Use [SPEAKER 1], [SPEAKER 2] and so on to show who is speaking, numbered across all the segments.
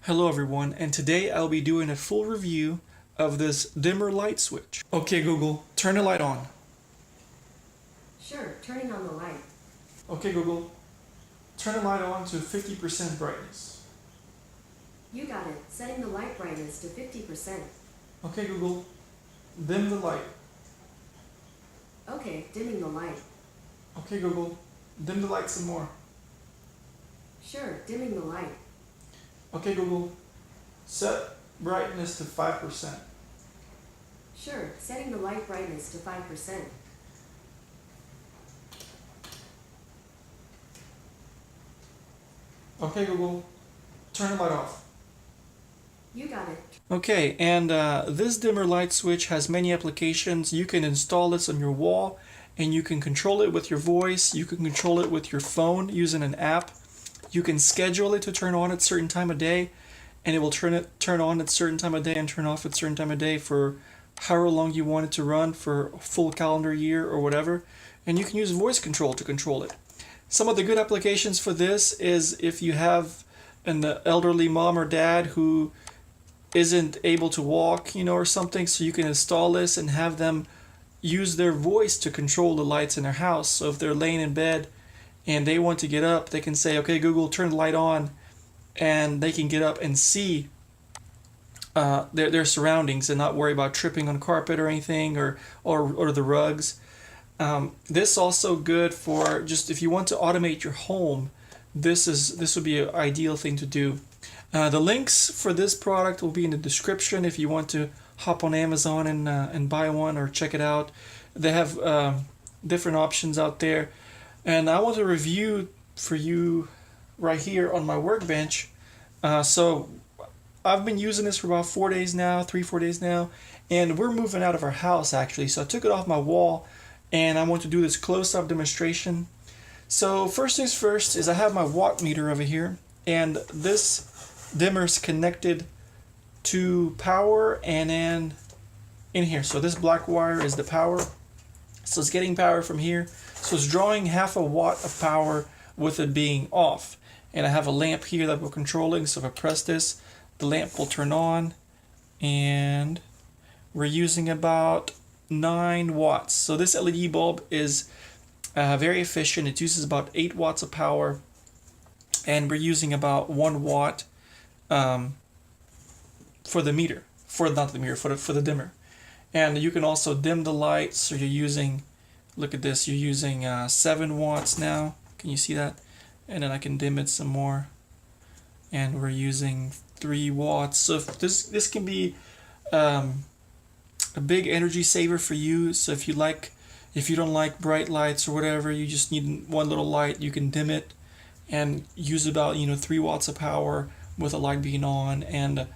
[SPEAKER 1] Hello everyone, and today I'll be doing a full review of this dimmer light switch. Okay Google, turn the light on.
[SPEAKER 2] Sure, turning on the light.
[SPEAKER 1] Okay Google, turn the light on to 50% brightness.
[SPEAKER 2] You got it, setting the light brightness to 50%.
[SPEAKER 1] Okay Google, dim the light.
[SPEAKER 2] Okay, dimming the light.
[SPEAKER 1] Okay Google, dim the light some more.
[SPEAKER 2] Sure, dimming the light.
[SPEAKER 1] Okay Google, set brightness to 5%.
[SPEAKER 2] Sure, setting the light brightness to 5%.
[SPEAKER 1] Okay Google, turn the light off.
[SPEAKER 2] You got it.
[SPEAKER 1] Okay, and this dimmer light switch has many applications. You can install this on your wall and you can control it with your voice. You can control it with your phone using an app. You can schedule it to turn on at certain time of day, and it will turn on at certain time of day and turn off at certain time of day for however long you want it to run, for a full calendar year or whatever. And you can use voice control to control it. Some of the good applications for this is if you have an elderly mom or dad who isn't able to walk, or something, so you can install this and have them use their voice to control the lights in their house. So if they're laying in bed and they want to get up, they can say, okay Google, turn the light on, and they can get up and see their surroundings and not worry about tripping on carpet or anything, or the rugs. This also good for just if you want to automate your home. This would be an ideal thing to do. The links for this product will be in the description if you want to hop on Amazon and buy one or check it out. They have different options out there. And I want to review for you right here on my workbench. So I've been using this for about 4 days now, 3-4 days now, and we're moving out of our house actually. So I took it off my wall and I want to do this close-up demonstration. So first things first is I have my watt meter over here, and this dimmer is connected to power and then in here. So this black wire is the power. So it's getting power from here. So it's drawing 0.5 watt of power with it being off. And I have a lamp here that we're controlling. So if I press this, the lamp will turn on. And we're using about 9 watts. So this LED bulb is very efficient. It uses about 8 watts of power. And we're using about 1 watt for the meter. For the dimmer. And you can also dim the light. So you're using, look at this, you're using 7 watts now. Can you see that? And then I can dim it some more. And we're using 3 watts. So if this can be a big energy saver for you. So if you don't like bright lights or whatever, you just need one little light, you can dim it and use about 3 watts of power with a light being on, and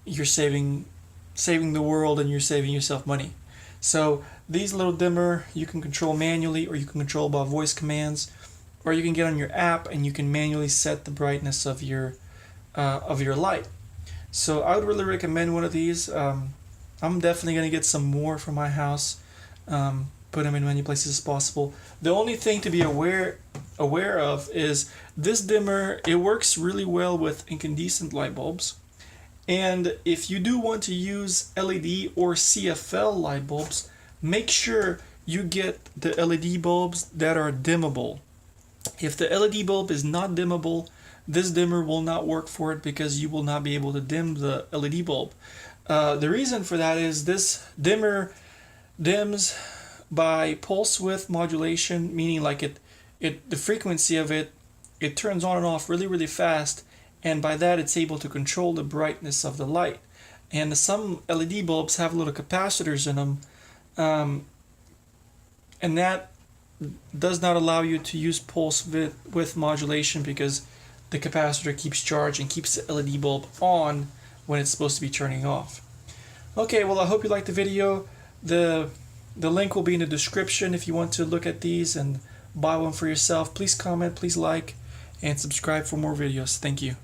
[SPEAKER 1] you're saving the world and you're saving yourself money. So these little dimmer you can control manually, or you can control by voice commands, or you can get on your app and you can manually set the brightness of your light. So I would really recommend one of these. I'm definitely going to get some more for my house, put them in many places as possible. The only thing to be aware of is this dimmer, it works really well with incandescent light bulbs. And if you do want to use LED or CFL light bulbs, make sure you get the LED bulbs that are dimmable. If the LED bulb is not dimmable, this dimmer will not work for it, because you will not be able to dim the LED bulb. The reason for that is this dimmer dims by pulse width modulation, meaning like the frequency of it turns on and off really, really fast. And by that, it's able to control the brightness of the light. And some LED bulbs have little capacitors in them, and that does not allow you to use pulse width modulation, because the capacitor keeps charged and keeps the LED bulb on when it's supposed to be turning off. Okay, well, I hope you liked the video. The link will be in the description if you want to look at these and buy one for yourself. Please comment, please like, and subscribe for more videos. Thank you.